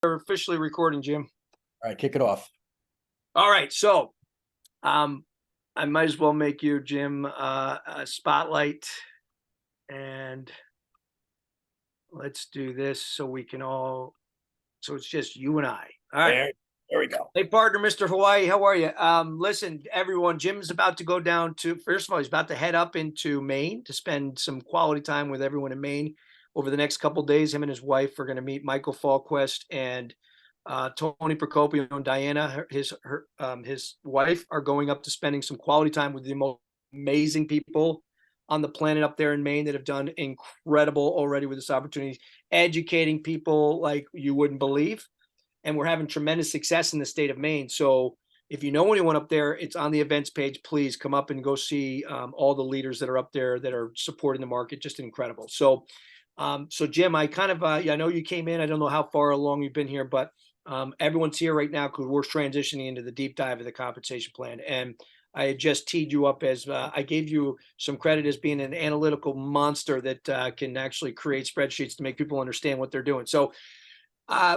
We're officially recording, Jim. All right, kick it off. All right, so I might as well make you, Jim, a spotlight, and let's do this so we can all. So it's just you and I. All right. There we go. Hey, partner, Mr. Hawaii, how are you? Listen, everyone, Jim's about to go down to. First of all, he's about to head up into Maine to spend some quality time with everyone in Maine over the next couple of days. Him and his wife are going to meet Michael Falquist and Tony Procopio and Diana, his wife, are going up to spending some quality time with the most amazing people on the planet up there in Maine that have done incredible already with this opportunity, educating people like you wouldn't believe. And we're having tremendous success in the state of Maine. So if you know anyone up there, it's on the events page. Please come up and go see all the leaders that are up there that are supporting the market. Just incredible. So Jim, I kind of, I know you came in. I don't know how far along you've been here, but everyone's here right now because we're transitioning into the deep dive of the compensation plan. And I had just teed you up as I gave you some credit as being an analytical monster that can actually create spreadsheets to make people understand what they're doing. So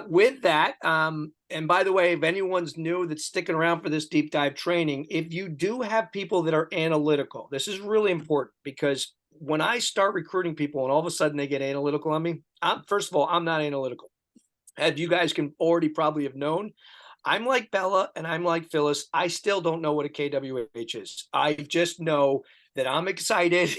with that, and by the way, if anyone's new that's sticking around for this deep dive training, if you do have people that are analytical, this is really important because when I start recruiting people and all of a sudden they get analytical on me, first of all, I'm not analytical. As you guys can already probably have known, I'm like Bella and I'm like Phyllis. I still don't know what a KWH is. I just know that I'm excited.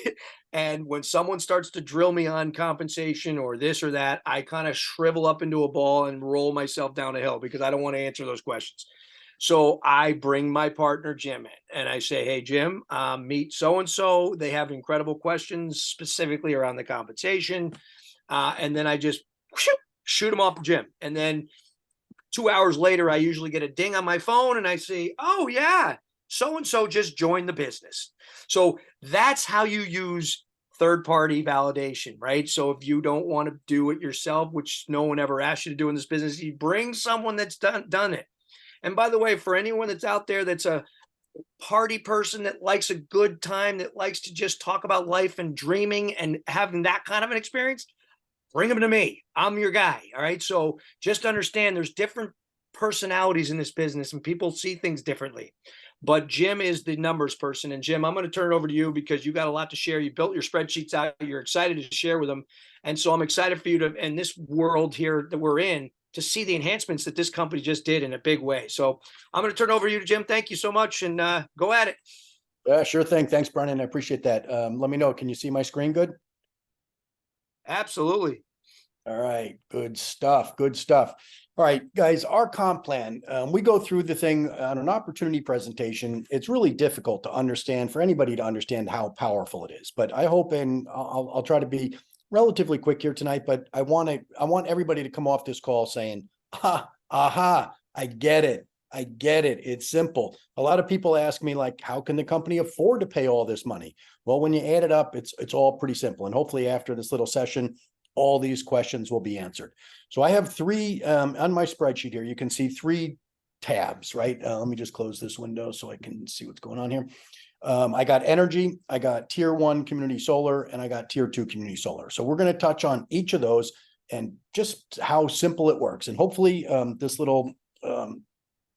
And when someone starts to drill me on compensation or this or that, I kind of shrivel up into a ball and roll myself down a hill because I don't want to answer those questions. So I bring my partner, Jim, in and I say, hey, Jim, meet so-and-so. They have incredible questions specifically around the compensation. And then I just shoot them off the Jim. And then 2 hours later, I usually get a ding on my phone and I say, oh, yeah, so-and-so just joined the business. So that's how you use third-party validation, right? So if you don't want to do it yourself, which no one ever asked you to do in this business, you bring someone that's done it. And by the way, for anyone that's out there that's a party person that likes a good time, that likes to just talk about life and dreaming and having that kind of an experience, bring them to me. I'm your guy. All right. So just understand there's different personalities in this business and people see things differently. But Jim is the numbers person. And Jim, I'm going to turn it over to you because you got a lot to share. You built your spreadsheets out. You're excited to share with them. And so I'm excited for you to, in this world here that we're in, to see the enhancements that this company just did in a big way. So I'm going to turn it over to you, Jim. Thank you so much. And go at it. Yeah, sure thing. Thanks, Brenden. I appreciate that. Let me know. Can you see my screen good? Absolutely. All right. Good stuff. Good stuff. All right, guys, our comp plan, we go through the thing on an opportunity presentation. It's really difficult to understand for anybody to understand how powerful it is. But I hope, and I'll try to be relatively quick here tonight, but I want everybody to come off this call saying, aha, I get it. I get it. It's simple. A lot of people ask me, like, how can the company afford to pay all this money? Well, when you add it up, it's all pretty simple. And hopefully after this little session, all these questions will be answered. So I have three on my spreadsheet here. You can see three tabs, right? Let me just close this window so I can see what's going on here. I got energy, I got tier 1 community solar, and I got tier 2 community solar. So we're going to touch on each of those and just how simple it works. And hopefully this little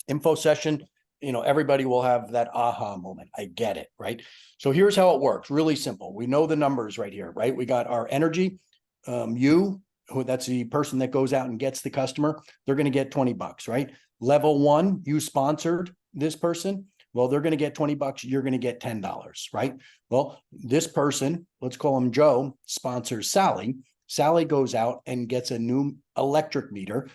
info session, everybody will have that aha moment. I get it, right? So here's how it works. Really simple. We know the numbers right here, right? We got our energy. That's the person that goes out and gets the customer. They're going to get $20, right? Level 1, you sponsored this person. Well, they're going to get $20. You're going to get $10, right? Well, this person, let's call him Joe, sponsors Sally. Sally goes out and gets a new electric meter.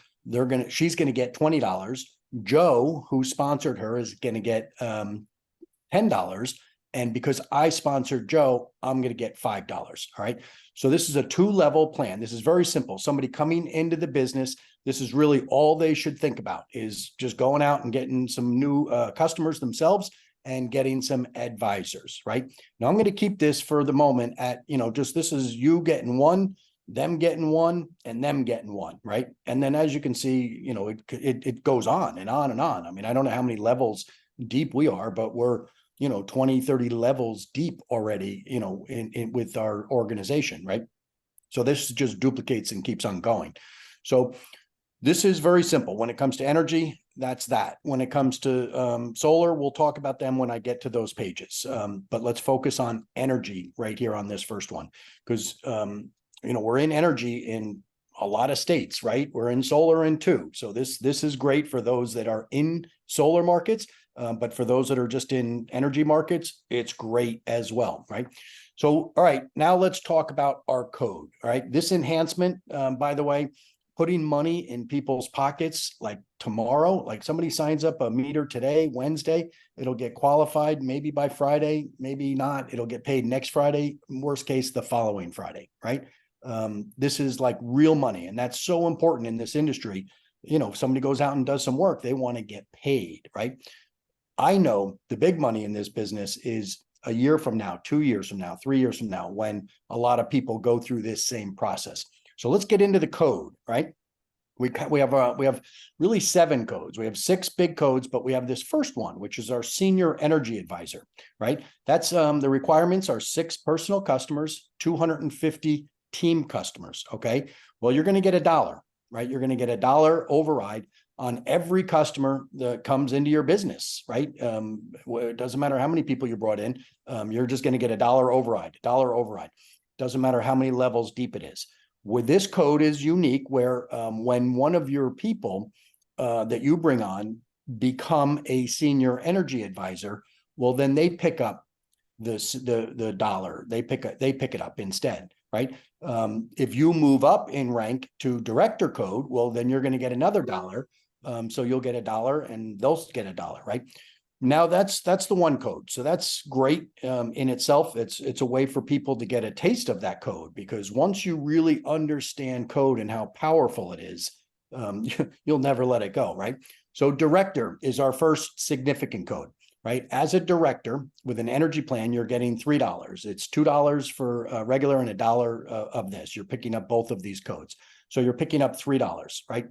She's going to get $20. Joe, who sponsored her, is going to get $10. And because I sponsored Joe, I'm going to get $5. All right. So this is a 2-level plan. This is very simple. Somebody coming into the business, this is really all they should think about is just going out and getting some new customers themselves and getting some advisors. Right. Now I'm going to keep this for the moment at, just this is you getting one, them getting one, and them getting one. Right. And then as you can see, it goes on and on and on. I mean, I don't know how many levels deep we are, but we're 20, 30 levels deep already, with our organization, right? So this just duplicates and keeps on going. So This is very simple. When it comes to energy, that's that. When it comes to solar, we'll talk about them when I get to those pages. But let's focus on energy right here on this first one, because we're in energy in a lot of states, right? We're in solar in two. So this is great for those that are in solar markets, but for those that are just in energy markets, it's great as well, right? So, all right, now let's talk about our code. All right, this enhancement, by the way, putting money in people's pockets like tomorrow, like somebody signs up a meter today, Wednesday, it'll get qualified maybe by Friday, maybe not. It'll get paid next Friday, worst case, the following Friday, right? This is like real money. And that's so important in this industry. If somebody goes out and does some work, they want to get paid, right? I know the big money in this business is a year from now, 2 years from now, 3 years from now, when a lot of people go through this same process. So let's get into the code, right? We have really 7 codes. We have 6 big codes, but we have this first one, which is our senior energy advisor, right? That's the requirements are 6 personal customers, 250 team customers. Okay. Well, you're going to get $1, right? You're going to get $1 override on every customer that comes into your business, right? It doesn't matter how many people you brought in. You're just going to get $1 override, $1 override. Doesn't matter how many levels deep it is. With this code is unique where when one of your people that you bring on become a senior energy advisor, well, then they pick up the dollar. They pick it up instead, right? If you move up in rank to director code, well, then you're going to get another $1. So you'll get $1 and they'll get $1, right? Now that's the one code. So that's great in itself. It's a way for people to get a taste of that code, because once you really understand code and how powerful it is, you'll never let it go, right? So director is our first significant code, right? As a director with an energy plan, you're getting $3. It's $2 for regular and $1 of this. You're picking up both of these codes. So you're picking up $3, right?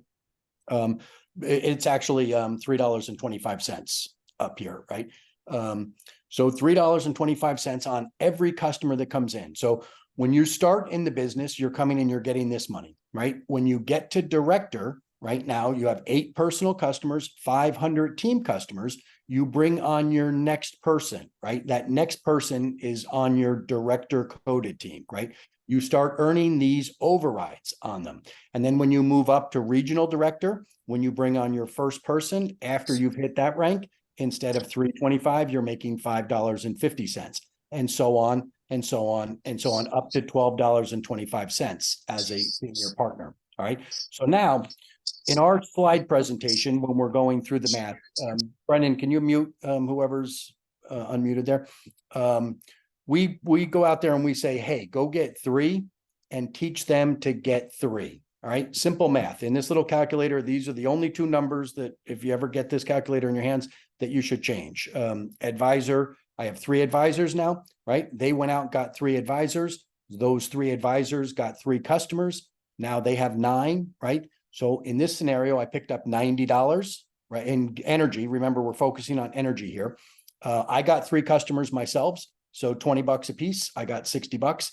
It's actually $3.25 up here, right? So $3.25 on every customer that comes in. So when you start in the business, you're coming and you're getting this money, right? When you get to director, right now you have 8 personal customers, 500 team customers. You bring on your next person, right? That next person is on your director coded team, right? You start earning these overrides on them. And then when you move up to regional director, when you bring on your first person after you've hit that rank, instead of $3.25, you're making $5.50, and so on and so on and so on, up to $12.25 as a senior partner. All right. So now in our slide presentation, when we're going through the math, Brenden, can you mute whoever's unmuted there? We go out there and we say, hey, go get 3 and teach them to get 3. All right. Simple math. In this little calculator, these are the only 2 numbers that if you ever get this calculator in your hands, that you should change. Advisor, I have 3 advisors now, right? They went out, got 3 advisors. Those 3 advisors got 3 customers. Now they have 9, right? So in this scenario, I picked up $90, right? In energy, remember, we're focusing on energy here. I got 3 customers myself. So $20 a piece, I got $60.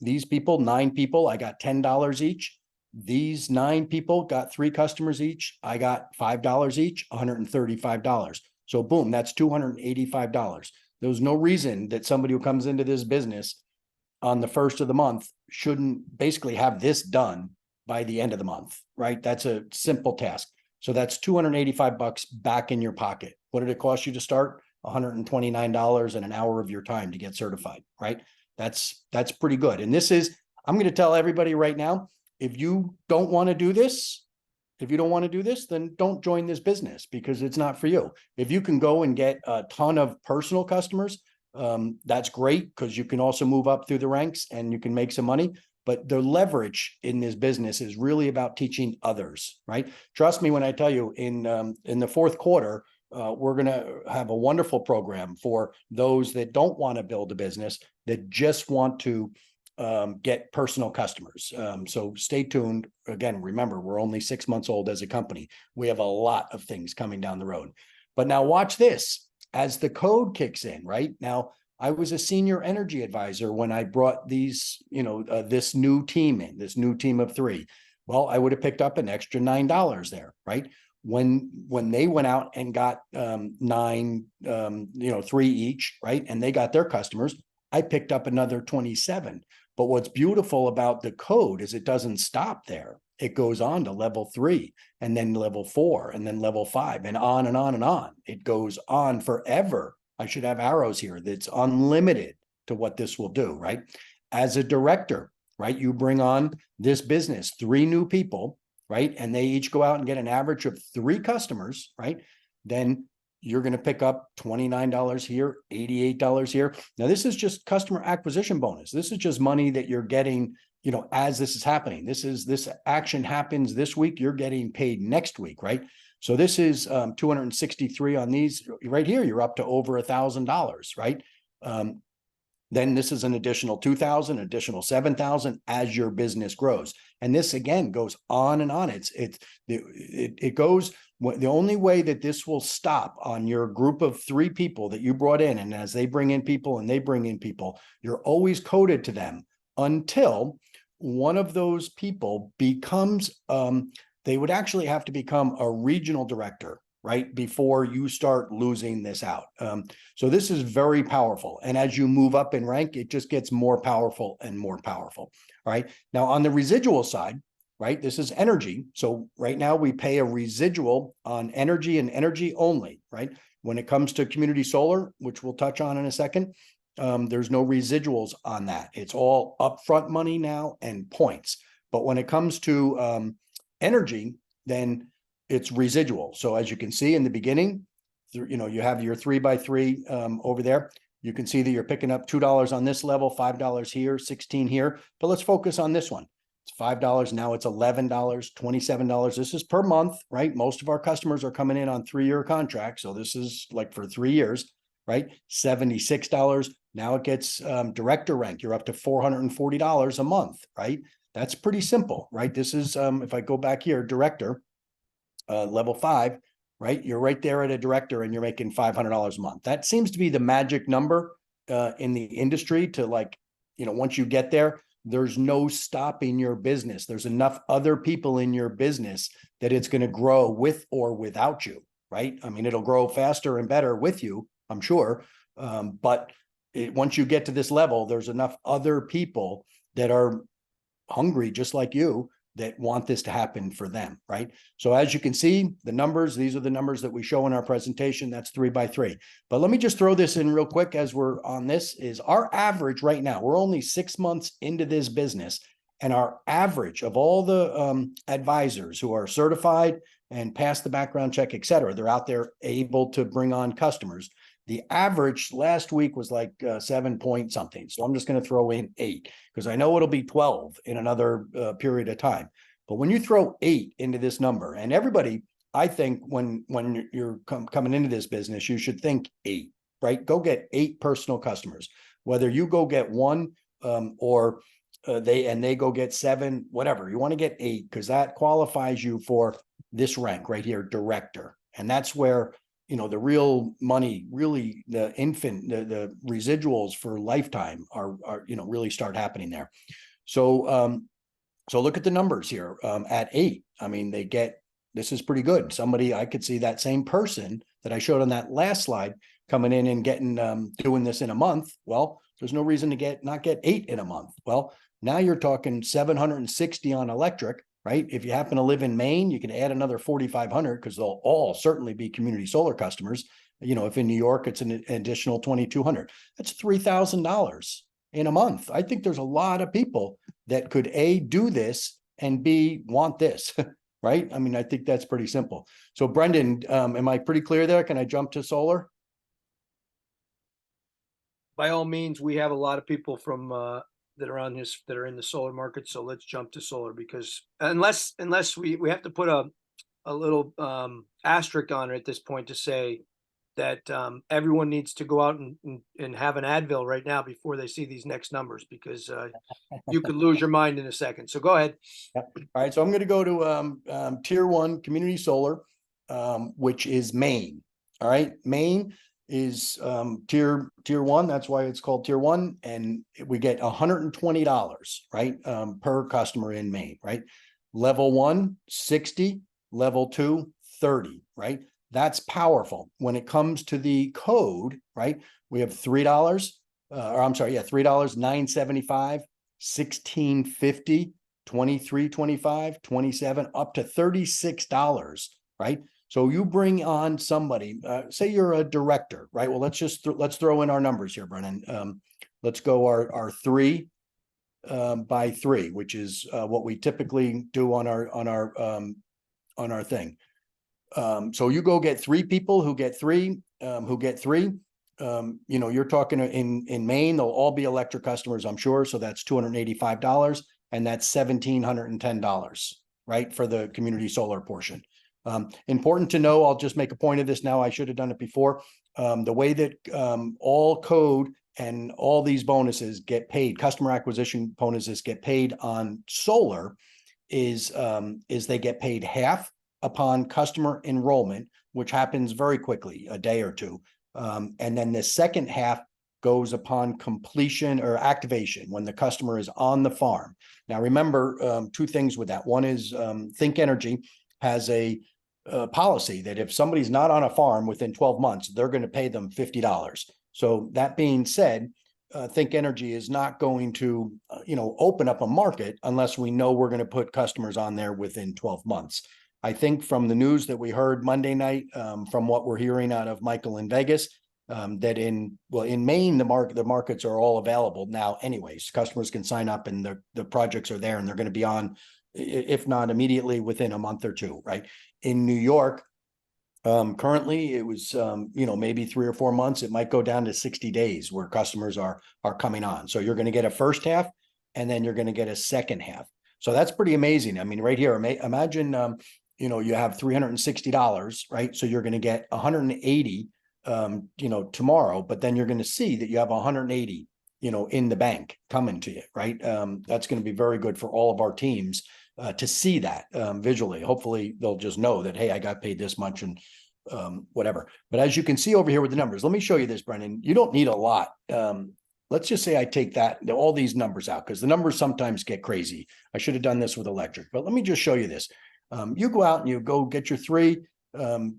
These people, 9 people, I got $10 each. These 9 people got 3 customers each. I got $5 each, $135. So boom, that's $285. There's no reason that somebody who comes into this business on the first of the month shouldn't basically have this done by the end of the month, right? That's a simple task. So that's $285 back in your pocket. What did it cost you to start? $129 and an hour of your time to get certified, right? That's pretty good. And this is, I'm going to tell everybody right now, if you don't want to do this, then don't join this business, because it's not for you. If you can go and get a ton of personal customers, that's great, because you can also move up through the ranks and you can make some money. But the leverage in this business is really about teaching others, right? Trust me when I tell you, in the fourth quarter, we're going to have a wonderful program for those that don't want to build a business, that just want to get personal customers. So stay tuned. Again, remember, we're only 6 months old as a company. We have a lot of things coming down the road. But now watch this as the code kicks in, right? Now, I was a senior energy advisor when I brought these, this new team in, this new team of 3. Well, I would have picked up an extra $9 there, right? When they went out and got nine, three each, right? And they got their customers, I picked up another 27. But what's beautiful about the code is it doesn't stop there. It goes on to level 3 and then level 4 and then level 5 and on and on and on. It goes on forever. I should have arrows here that's unlimited to what this will do, right? As a director, right? You bring on this business, 3 new people, right? And they each go out and get an average of 3 customers, right? Then you're going to pick up $29 here, $88 here. Now, this is just customer acquisition bonus. This is just money that you're getting, as this is happening. This action happens this week, you're getting paid next week, right? So this is 263 on these right here. You're up to over $1,000, right? Then this is an additional 2,000, additional 7,000 as your business grows. And this again goes on and on. It goes. The only way that this will stop on your group of 3 people that you brought in, and as they bring in people and they bring in people, you're always coded to them until one of those people becomes, they would actually have to become a regional director, right? Before you start losing this out. So this is very powerful. And as you move up in rank, it just gets more powerful and more powerful. All right. Now on the residual side, right, this is energy. So right now we pay a residual on energy and energy only, right? When it comes to community solar, which we'll touch on in a second, there's no residuals on that. It's all upfront money now and points. But when it comes to energy, then it's residual. So as you can see in the beginning, you have your 3x3 over there. You can see that you're picking up $2 on this level, $5 here, 16 here. But let's focus on this one. It's $5. Now it's $11, $27. This is per month, right? Most of our customers are coming in on 3-year contracts. So this is like for 3 years, right? $76. Now it gets director rank. You're up to $440 a month, right? That's pretty simple, right? This is, if I go back here, director, level 5, right? You're right there at a director and you're making $500 a month. That seems to be the magic number in the industry to once you get there, there's no stopping your business. There's enough other people in your business that it's going to grow with or without you, right? I mean, it'll grow faster and better with you, I'm sure. But once you get to this level, there's enough other people that are hungry, just like you, that want this to happen for them, right? So as you can see, the numbers, these are the numbers that we show in our presentation. That's 3x3. But let me just throw this in real quick as we're on this, is our average right now. We're only 6 months into this business, and our average of all the advisors who are certified and pass the background check, et cetera, they're out there able to bring on customers. The average last week was like 7 point something. So I'm just going to throw in 8 because I know it'll be 12 in another period of time. But when you throw 8 into this number, and everybody, I think when you're coming into this business, you should think 8, right? Go get 8 personal customers, whether you go get 1 or they go get 7, whatever. You want to get 8 because that qualifies you for this rank right here, director. And that's where the real money, really the residuals for lifetime are really start happening there. So, so look at the numbers here at 8. I mean, this is pretty good. I could see that same person that I showed on that last slide coming in and getting, doing this in a month. Well, there's no reason to not get 8 in a month. Well, now you're talking 760 on electric. Right? If you happen to live in Maine, you can add another 4,500 because they'll all certainly be community solar customers. If in New York, it's an additional 2,200. That's $3,000 in a month. I think there's a lot of people that could A, do this, and B, want this, right? I mean, I think that's pretty simple. So Brenden, am I pretty clear there? Can I jump to solar? By all means, we have a lot of people from that are that are in the solar market. So let's jump to solar, because unless we have to put a little asterisk on it at this point to say that everyone needs to go out and have an Advil right now before they see these next numbers, because you could lose your mind in a second. So go ahead. Yep. All right. So I'm going to go to tier 1 community solar, which is Maine. All right. Maine is tier 1. That's why it's called tier 1. And we get $120, right? Per customer in Maine, right? Level 1, 60, level 2, 30, right? That's powerful. When it comes to the code, right? We have $3, or I'm sorry, yeah, $3, $9.75, $16.50, $23.25, $27, up to $36, right? So you bring on somebody, say you're a director, right? Well, let's throw in our numbers here, Brennan. Let's go our 3 by 3, which is what we typically do on our thing. So you go get 3 people who get 3, you know, you're talking in Maine, they'll all be electric customers, I'm sure. So that's $285, and that's $1,710, right? For the community solar portion. Important to know, I'll just make a point of this now. I should have done it before. The way that all code and all these bonuses get paid, customer acquisition bonuses get paid on solar is they get paid half upon customer enrollment, which happens very quickly, a day or two. And then the second half goes upon completion or activation when the customer is on the farm. Now, remember 2 things with that. One is Think Energy has a policy that if somebody's not on a farm within 12 months, they're going to pay them $50. So that being said, Think Energy is not going to, open up a market unless we know we're going to put customers on there within 12 months. I think from the news that we heard Monday night, from what we're hearing out of Michael in Vegas, that in Maine, the markets are all available now anyways. Customers can sign up and the projects are there and they're going to be on, if not immediately, within a month or 2, right? In New York, currently it was, maybe 3 or 4 months. It might go down to 60 days where customers are coming on. So you're going to get a first half and then you're going to get a second half. So that's pretty amazing. I mean, right here, imagine, you have $360, right? So you're going to get 180, tomorrow, but then you're going to see that you have 180, in the bank coming to you, right? That's going to be very good for all of our teams to see that visually. Hopefully they'll just know that, hey, I got paid this much and whatever. But as you can see over here with the numbers, let me show you this, Brendan. You don't need a lot. Let's just say I take all these numbers out because the numbers sometimes get crazy. I should have done this with electric, but let me just show you this. You go out and you go get your 3,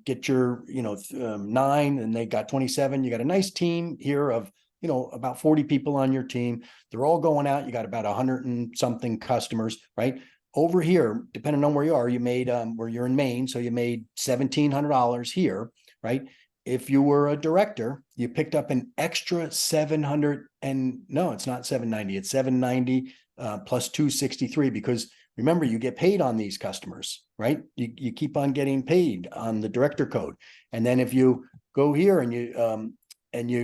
get your, 9, and they got 27. You got a nice team here of, about 40 people on your team. They're all going out. You got about 100 and something customers, right? Over here, depending on where you are, you made, where you're in Maine, so you made $1,700 here, right? If you were a director, you picked up an extra 700, and no, it's not 790, it's 790 plus 263, because remember, you get paid on these customers, right? You keep on getting paid on the director code. And then if you go here and you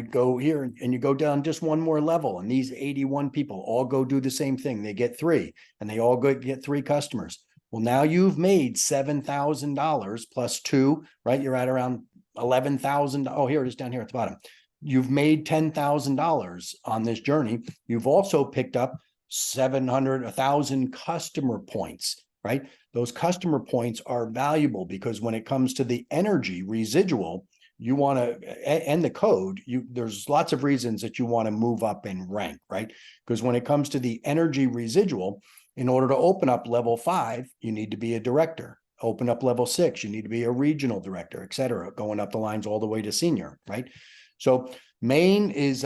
go here and you go down just one more level, and these 81 people all go do the same thing. They get 3 and they all get 3 customers. Well, now you've made $7,000 plus 2, right? You're at around 11,000. Oh, here it is down here at the bottom. You've made $10,000 on this journey. You've also picked up 1,000 customer points, right? Those customer points are valuable because when it comes to the energy residual, you want to, and the code, there's lots of reasons that you want to move up in rank, right? Because when it comes to the energy residual, in order to open up level 5, you need to be a director. Open up level 6, you need to be a regional director, et cetera, going up the lines all the way to senior, right? So Maine is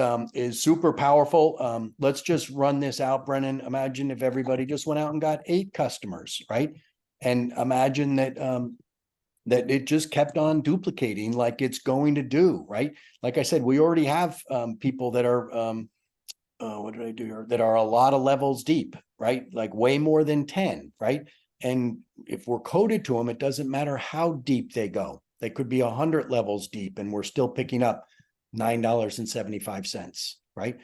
super powerful. Let's just run this out, Brennan. Imagine if everybody just went out and got 8 customers, right? And imagine that that it just kept on duplicating like it's going to do, right? Like I said, we already have people that are what did I do here? That are a lot of levels deep, right? Like way more than 10, right? And if we're coded to them, it doesn't matter how deep they go. They could be 100 levels deep and we're still picking up $9.75, right?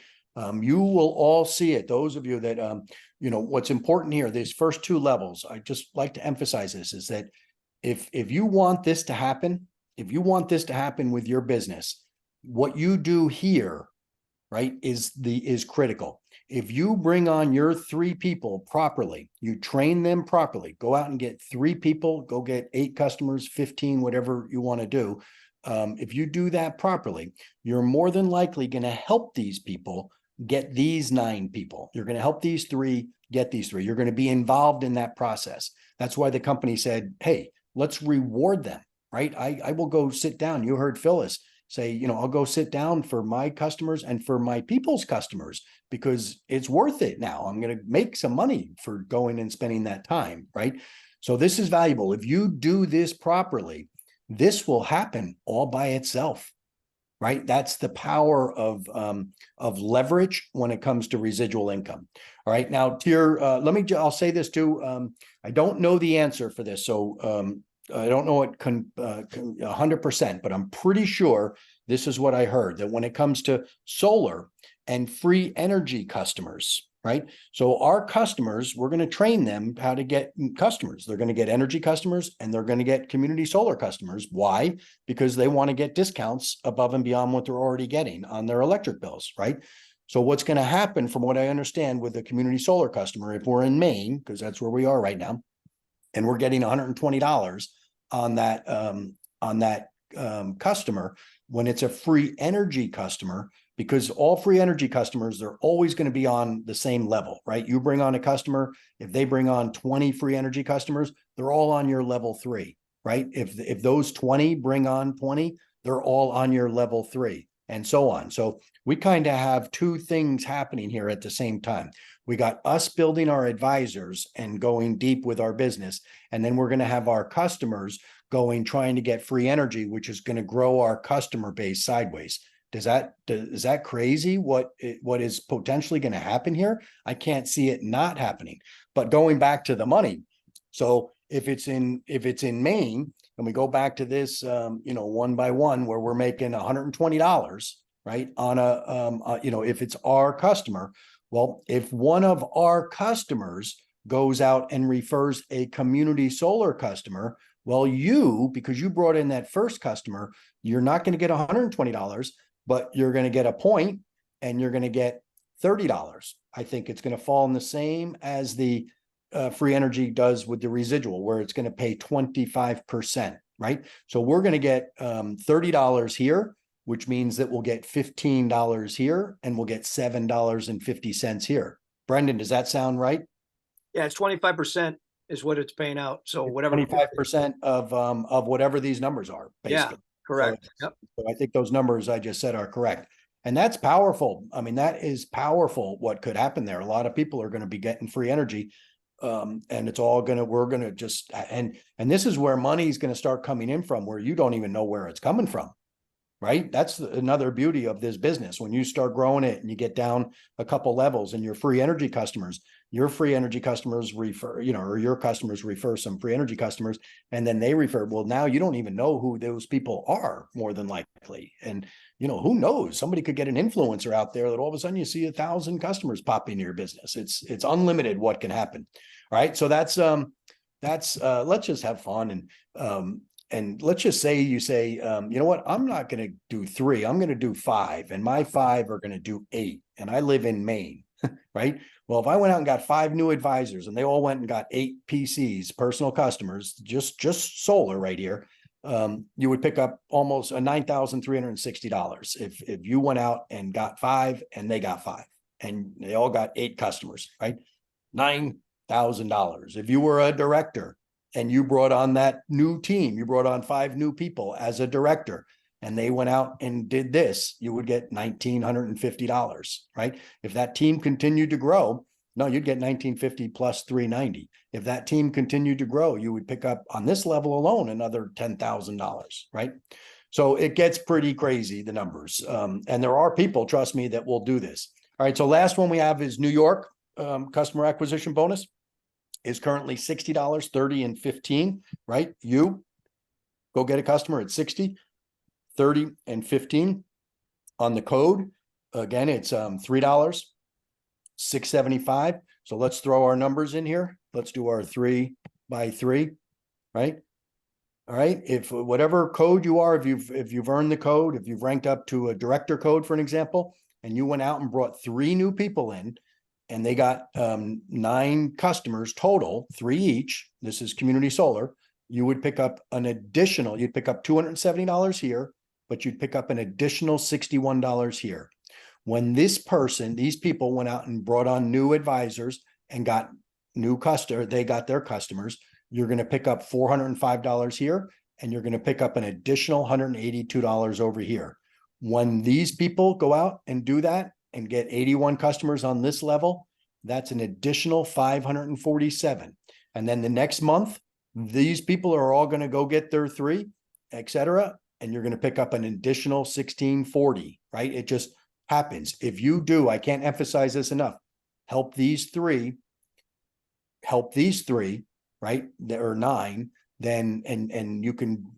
You will all see it. Those of you that, what's important here, these first 2 levels, I just like to emphasize this, is that if you want this to happen, with your business, what you do here, right, is critical. If you bring on your 3 people properly, you train them properly, go out and get 3 people, go get 8 customers, 15, whatever you want to do. If you do that properly, you're more than likely going to help these people get these 9 people. You're going to help these 3 get these 3. You're going to be involved in that process. That's why the company said, hey, let's reward them, right? I will go sit down. You heard Phyllis say, you know, I'll go sit down for my customers and for my people's customers because it's worth it now. I'm going to make some money for going and spending that time, right? So this is valuable. If you do this properly, this will happen all by itself, right? That's the power of leverage when it comes to residual income. All right, now Tier, I'll say this too. I don't know the answer for this, so I don't know it 100%, but I'm pretty sure this is what I heard, that when it comes to solar and free energy customers, right? So our customers, we're going to train them how to get customers. They're going to get energy customers and they're going to get community solar customers. Why? Because they want to get discounts above and beyond what they're already getting on their electric bills, right? So what's going to happen, from what I understand, with a community solar customer, if we're in Maine, because that's where we are right now, and we're getting $120 on that customer, when it's a free energy customer, because all free energy customers, they're always going to be on the same level, right? You bring on a customer, if they bring on 20 free energy customers, they're all on your level 3, right? If those 20 bring on 20, they're all on your level 3, and so on. So we kind of have two things happening here at the same time. We got us building our advisors and going deep with our business, and then we're going to have our customers trying to get free energy, which is going to grow our customer base sideways. Is that crazy? What is potentially going to happen here? I can't see it not happening. But going back to the money, so if it's in Maine, and we go back to this, one by one, where we're making $120, right, on if it's our customer. Well, if one of our customers goes out and refers a community solar customer, well, because you brought in that first customer, you're not going to get $120, but you're going to get a point and you're going to get $30. I think it's going to fall in the same as the free energy does with the residual, where it's going to pay 25%, right? So we're going to get $30 here, which means that we'll get $15 here and we'll get $7.50 here. Brenden, does that sound right? Yeah, it's 25% is what it's paying out. So whatever 25% of whatever these numbers are, basically. Yeah, correct. Yep. So I think those numbers I just said are correct. And that's powerful. I mean, that is powerful what could happen there. A lot of people are going to be getting free energy. And it's all we're going to just, and this is where money is going to start coming in from, where you don't even know where it's coming from. Right? That's another beauty of this business. When you start growing it and you get down a couple levels and your free energy customers refer, or your customers refer some free energy customers, and then they refer, well, now you don't even know who those people are, more than likely. And, who knows? Somebody could get an influencer out there that all of a sudden you see 1,000 customers pop into your business. It's unlimited what can happen. All right. So that's let's just have fun. And let's just say you say, you know what, I'm not going to do 3, I'm going to do 5, and my 5 are going to do 8. And I live in Maine, right? Well, if I went out and got 5 new advisors and they all went and got 8 PCs, personal customers, just solar right here, you would pick up almost $9,360 if you went out and got 5 and they got 5 and they all got 8 customers, right? $9,000. If you were a director and you brought on that new team, you brought on 5 new people as a director, and they went out and did this, you would get $1,950, right? If that team continued to grow, no, you'd get $1,950 plus $390. If that team continued to grow, you would pick up on this level alone another $10,000, right? So it gets pretty crazy, the numbers. And there are people, trust me, that will do this. All right, so last one we have is New York customer acquisition bonus. Is currently $60, $30, and $15, right? You go get a customer at $60, $30, and $15 on the code. Again, it's $3, $6.75. So let's throw our numbers in here. Let's do our 3 by 3, right? All right. If whatever code you are, if you've earned the code, if you've ranked up to a director code, for an example, and you went out and brought 3 new people in, and they got 9 customers total, 3 each. This is community solar. You would pick up you'd pick up $270 here, but you'd pick up an additional $61 here. When these people went out and brought on new advisors and got they got their customers, you're going to pick up $405 here, and you're going to pick up an additional $182 over here. When these people go out and do that and get 81 customers on this level, that's an additional 547. And then the next month, these people are all going to go get their 3, etc. And you're going to pick up an additional 1640, right? It just happens. If you do, I can't emphasize this enough, help these three, right? There are 9, then, and you can,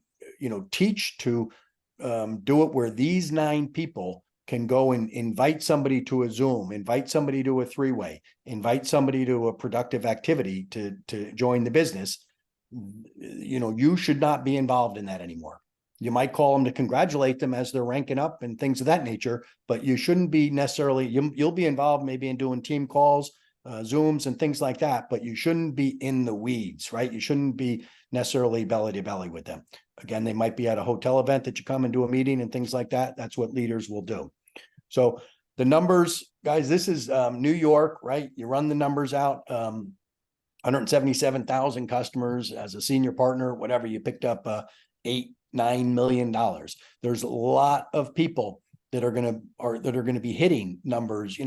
teach to do it where these 9 people can go and invite somebody to a Zoom, invite somebody to a 3-way, invite somebody to a productive activity to join the business. You should not be involved in that anymore. You might call them to congratulate them as they're ranking up and things of that nature, but you shouldn't be necessarily, you'll be involved maybe in doing team calls, Zooms and things like that, but you shouldn't be in the weeds, right? You shouldn't be necessarily belly to belly with them. Again, they might be at a hotel event that you come and do a meeting and things like that. That's what leaders will do. So the numbers, guys, this is New York, right? You run the numbers out, 177,000 customers as a senior partner, whatever, you picked up $8-9 million. There's a lot of people that are going to be hitting numbers,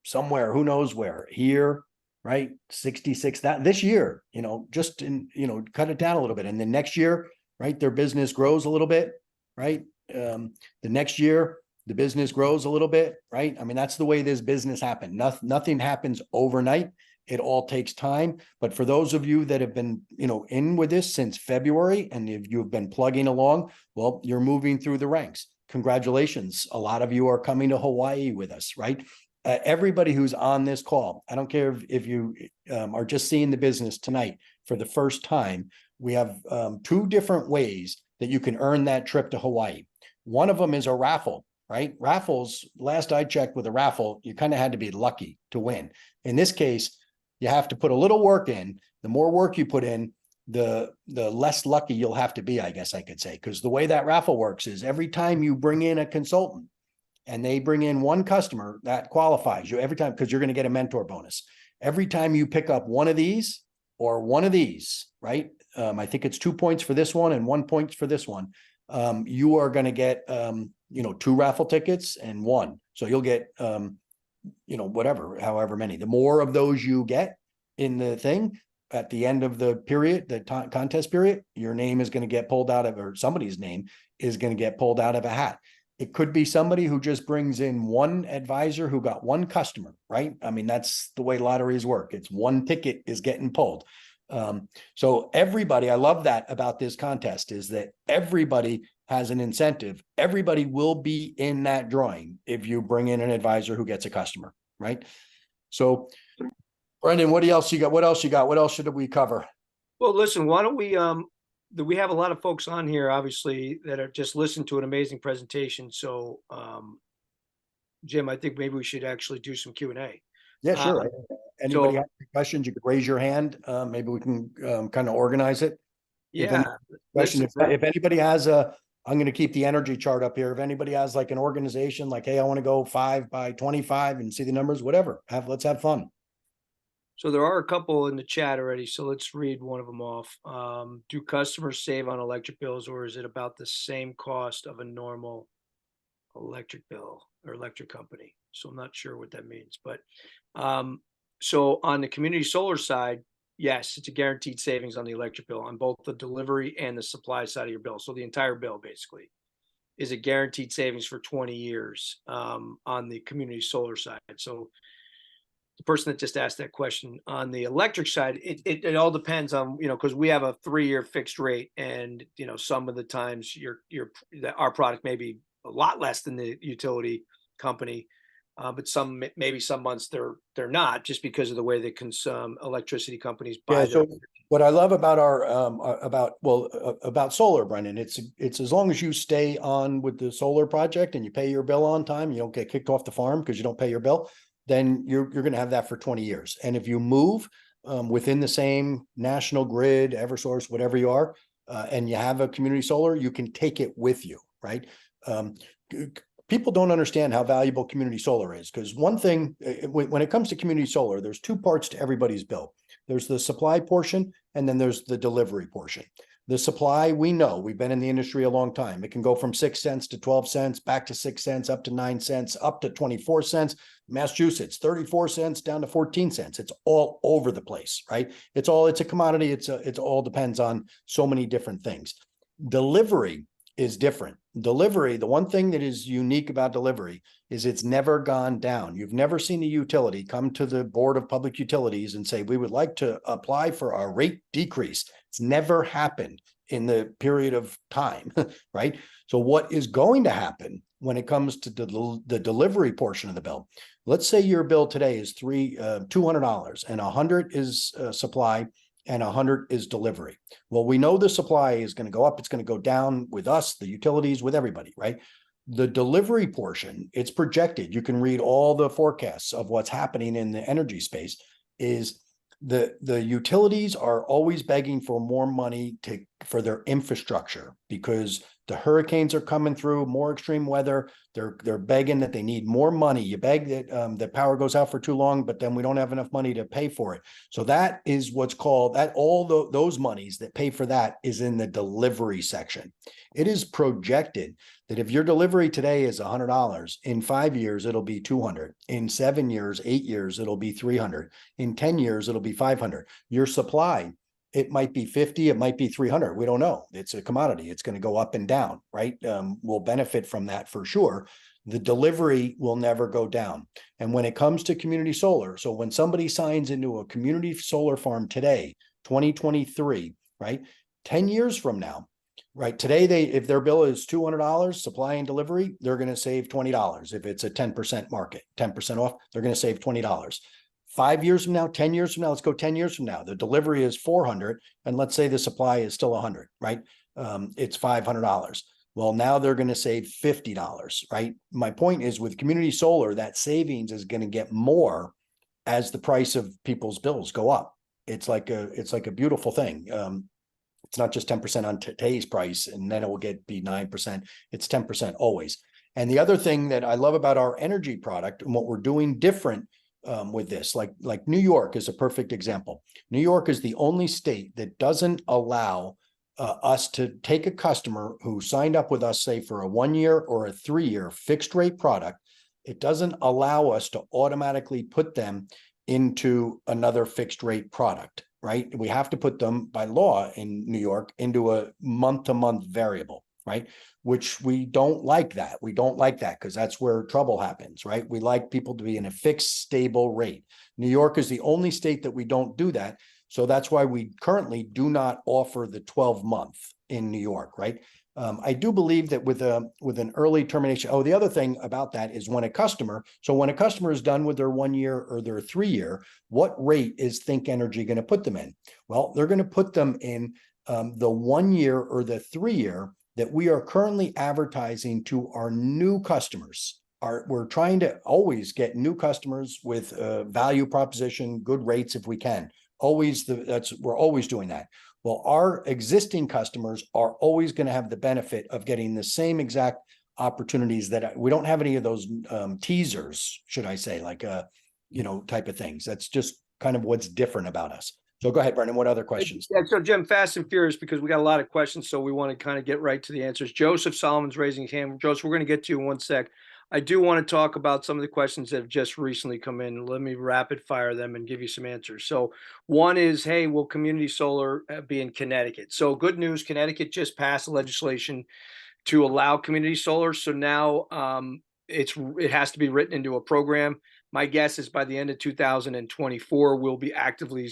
somewhere, who knows where, here, right? 66, that this year, just in, cut it down a little bit. And then next year, right, their business grows a little bit, right? The next year, the business grows a little bit, right? I mean, that's the way this business happened. Nothing happens overnight. It all takes time. But for those of you that have been, in with this since February, and if you've been plugging along, well, you're moving through the ranks. Congratulations. A lot of you are coming to Hawaii with us, right? Everybody who's on this call, I don't care if you are just seeing the business tonight for the first time, we have 2 different ways that you can earn that trip to Hawaii. One of them is a raffle, right? Raffles, last I checked with a raffle, you kind of had to be lucky to win. In this case, you have to put a little work in. The more work you put in, the less lucky you'll have to be, I guess I could say, because the way that raffle works is every time you bring in a consultant and they bring in 1 customer, that qualifies you every time, because you're going to get a mentor bonus. Every time you pick up one of these or one of these, right? I think it's 2 points for this one and 1 point for this one. You are going to get, 2 raffle tickets and 1. So you'll get, whatever, however many. The more of those you get in the thing at the end of the period, the contest period, your name is going to get pulled out of, or somebody's name is going to get pulled out of a hat. It could be somebody who just brings in 1 advisor who got 1 customer, right? I mean, that's the way lotteries work. It's 1 ticket is getting pulled. So everybody, I love that about this contest, is that everybody has an incentive. Everybody will be in that drawing if you bring in an advisor who gets a customer, right? So, Brenden, what else you got? What else you got? What else should we cover? Well, listen, why don't we have a lot of folks on here, obviously, that are just listening to an amazing presentation. So, Jim, I think maybe we should actually do some Q&A. Yeah, sure. Anybody have any questions, you could raise your hand. Maybe we can kind of organize it. Yeah. If anybody has I'm going to keep the energy chart up here. If anybody has like an organization, like, hey, I want to go 5 by 25 and see the numbers, whatever, let's have fun. So there are a couple in the chat already. So let's read one of them off. Do customers save on electric bills, or is it about the same cost of a normal electric bill or electric company? So I'm not sure what that means, but so on the community solar side, yes, it's a guaranteed savings on the electric bill on both the delivery and the supply side of your bill. So the entire bill basically is a guaranteed savings for 20 years on the community solar side. So the person that just asked that question on the electric side, it all depends on, because we have a 3-year fixed rate, and some of the times our product may be a lot less than the utility company, but maybe some months they're not, just because of the way that electricity companies buy. Yeah, so what I love about our about solar, Brenden, it's as long as you stay on with the solar project and you pay your bill on time, you don't get kicked off the farm because you don't pay your bill, then you're going to have that for 20 years. And if you move within the same national grid, Eversource, whatever you are, and you have a community solar, you can take it with you, right? People don't understand how valuable community solar is, because one thing, when it comes to community solar, there's 2 parts to everybody's bill. There's the supply portion and then there's the delivery portion. The supply, we know, we've been in the industry a long time. It can go from 6 cents to 12 cents, back to 6 cents, up to 9 cents, up to 24 cents. Massachusetts, 34 cents down to 14 cents. It's all over the place, right? It's a commodity. It's all depends on so many different things. Delivery is different. Delivery, the one thing that is unique about delivery is it's never gone down. You've never seen a utility come to the Board of Public Utilities and say, we would like to apply for a rate decrease. It's never happened in the period of time, right? So what is going to happen when it comes to the delivery portion of the bill? Let's say your bill today is $200 and 100 is supply and 100 is delivery. Well, we know the supply is going to go up. It's going to go down with us, the utilities, with everybody, right? The delivery portion, it's projected. You can read all the forecasts of what's happening in the energy space. Is the utilities are always begging for more money for their infrastructure because the hurricanes are coming through, more extreme weather. They're begging that they need more money. You beg that the power goes out for too long, but then we don't have enough money to pay for it. So that is what's called that. All those monies that pay for that is in the delivery section. It is projected that if your delivery today is $100, in 5 years, it'll be 200. In 7 years, 8 years, it'll be 300. In 10 years, it'll be 500. Your supply, it might be 50, it might be 300. We don't know. It's a commodity. It's going to go up and down, right? We'll benefit from that for sure. The delivery will never go down. And when it comes to community solar, so when somebody signs into a community solar farm today, 2023, right? 10 years from now, right? Today, if their bill is $200, supply and delivery, they're going to save $20. If it's a 10% market, 10% off, they're going to save $20. 5 years from now, 10 years from now, let's go 10 years from now, the delivery is 400. And let's say the supply is still 100, right? It's $500. Well, now they're going to save $50, right? My point is with community solar, that savings is going to get more as the price of people's bills go up. It's like a beautiful thing. It's not just 10% on today's price, and then it will be 9%. It's 10% always. And the other thing that I love about our energy product and what we're doing different with this, like New York is a perfect example. New York is the only state that doesn't allow us to take a customer who signed up with us, say for a 1 year or a 3 year fixed rate product. It doesn't allow us to automatically put them into another fixed rate product, right? We have to put them by law in New York into a month-to-month variable, right? Which we don't like that. We don't like that because that's where trouble happens, right? We like people to be in a fixed, stable rate. New York is the only state that we don't do that. So that's why we currently do not offer the 12-month in New York, right? I do believe that with an early termination. Oh, the other thing about that is when a customer is done with their 1 year or their 3 year, what rate is Think Energy going to put them in? Well, they're going to put them in the 1 year or the 3 year that we are currently advertising to our new customers. We're trying to always get new customers with value proposition, good rates if we can. We're always doing that. Well, our existing customers are always going to have the benefit of getting the same exact opportunities that we don't have any of those teasers, should I say, like type of things. That's just kind of what's different about us. So go ahead, Brenden. What other questions? Yeah, so Jim, fast and furious, because we got a lot of questions, so we want to kind of get right to the answers. Joseph Solomon's raising his hand. Joseph, we're going to get to you in 1 sec. I do want to talk about some of the questions that have just recently come in. Let me rapid fire them and give you some answers. So one is, hey, will community solar be in Connecticut? So good news, Connecticut just passed legislation to allow community solar. So now it has to be written into a program. My guess is by the end of 2024, we'll be actively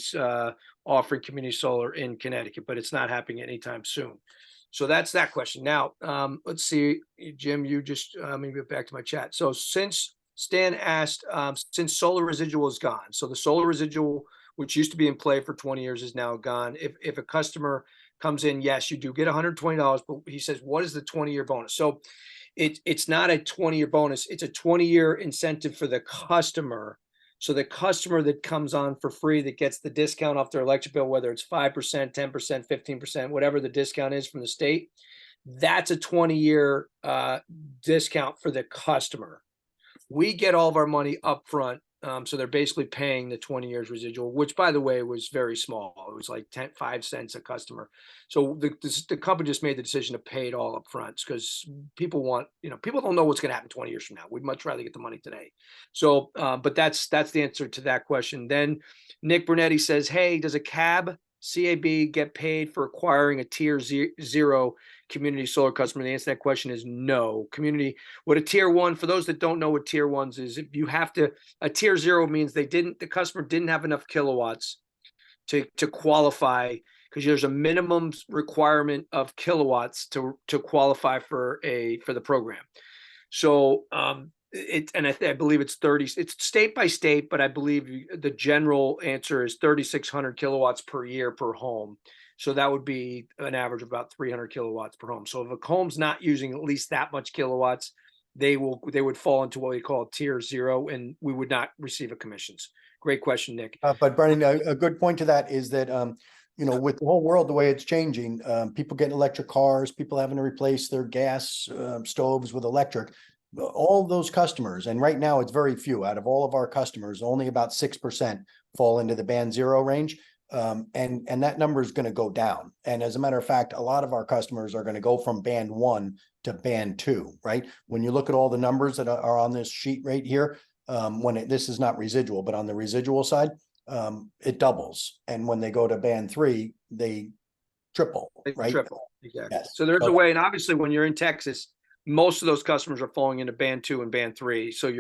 offering community solar in Connecticut, but it's not happening anytime soon. So that's that question. Now, let's see, Jim, you just, let me get back to my chat. So since Stan asked, since solar residual is gone, so the solar residual, which used to be in play for 20 years is now gone. If a customer comes in, yes, you do get $120, but he says, what is the 20-year bonus? So it's not a 20-year bonus. It's a 20-year incentive for the customer. So the customer that comes on for free, that gets the discount off their electric bill, whether it's 5%, 10%, 15%, whatever the discount is from the state, that's a 20-year discount for the customer. We get all of our money up front So they're basically paying the 20 years residual, which by the way was very small. It was like 5 cents a customer. So the company just made the decision to pay it all up front because people want, people don't know what's going to happen 20 years from now. We'd much rather get the money today. So, but that's the answer to that question. Then Nick Brunetti says, hey, does a CAB get paid for acquiring a tier zero community solar customer? The answer to that question is no. What a tier one, for those that don't know what tier ones is, if you have to, a tier zero means the customer didn't have enough kilowatts to qualify, because there's a minimum requirement of kilowatts to qualify for the program. So I believe it's 30, it's state by state, but I believe the general answer is 3,600 kilowatts per year per home. So that would be an average of about 300 kilowatts per home. So if a home's not using at least that much kilowatts, they would fall into what we call tier zero, and we would not receive a commissions. Great question, Nick. But Brenden, a good point to that is that, with the whole world, the way it's changing, people getting electric cars, people having to replace their gas stoves with electric, all those customers, and right now it's very few. Out of all of our customers, only about 6% fall into the band zero range. And that number is going to go down. And as a matter of fact, a lot of our customers are going to go from band 1 to band 2, right? When you look at all the numbers that are on this sheet right here, this is not residual, but on the residual side, it doubles. And when they go to band 3, they triple, right? Triple, exactly. Yes. So there's a way, and obviously when you're in Texas, most of those customers are falling into band 2 and band 3. So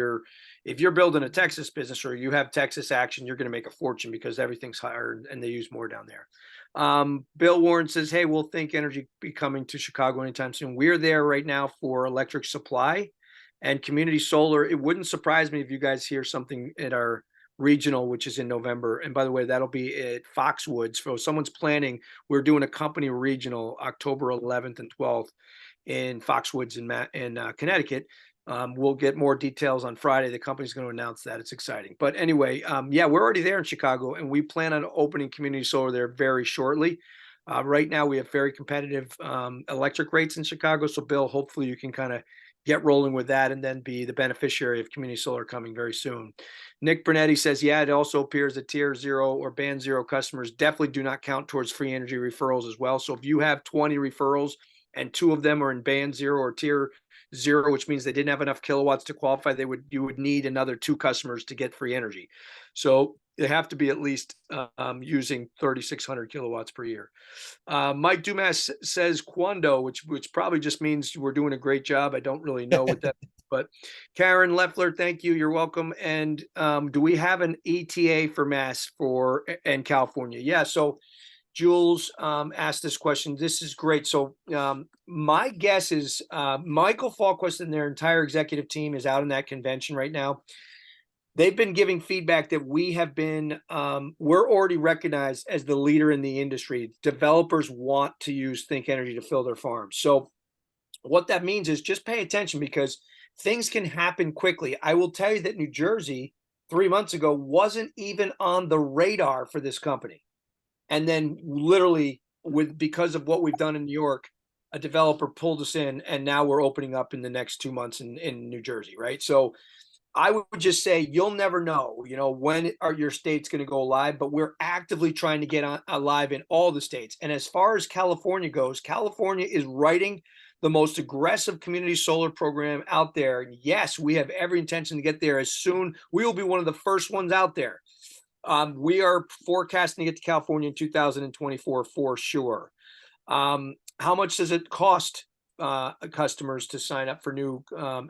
if you're building a Texas business or you have Texas action, you're going to make a fortune because everything's higher and they use more down there. Bill Warren says, hey, will Think Energy be coming to Chicago anytime soon? We're there right now for electric supply and community solar. It wouldn't surprise me if you guys hear something at our regional, which is in November. And by the way, that'll be at Foxwoods. So someone's planning, we're doing a company regional October 11th and 12th in Foxwoods in Connecticut. We'll get more details on Friday. The company's going to announce that. It's exciting. But anyway, yeah, we're already there in Chicago, and we plan on opening community solar there very shortly. Right now, we have very competitive electric rates in Chicago. So, Bill, hopefully you can kind of get rolling with that and then be the beneficiary of community solar coming very soon. Nick Brunetti says, yeah, it also appears that tier 0 or band 0 customers definitely do not count towards free energy referrals as well. So if you have 20 referrals and 2 of them are in band 0 or tier 0, which means they didn't have enough kilowatts to qualify, you would need another 2 customers to get free energy. So they have to be at least using 3,600 kilowatts per year. Mike Dumas says Quando, which probably just means we're doing a great job. I don't really know what that means, but Karen Leffler, thank you. You're welcome. And do we have an ETA for Mass in California? Yeah. So Jules asked this question. This is great. So my guess is Michael Falquist and their entire executive team is out in that convention right now. They've been giving feedback that we're already recognized as the leader in the industry. Developers want to use Think Energy to fill their farms. So what that means is just pay attention because things can happen quickly. I will tell you that New Jersey 3 months ago wasn't even on the radar for this company. And then literally because of what we've done in New York, a developer pulled us in, and now we're opening up in the next 2 months in New Jersey, right? So I would just say you'll never know, when are your states going to go live, but we're actively trying to get live in all the states. And as far as California goes, California is writing the most aggressive community solar program out there. And yes, we have every intention to get there as soon. We will be one of the first ones out there. We are forecasting to get to California in 2024 for sure. How much does it cost customers to sign up for new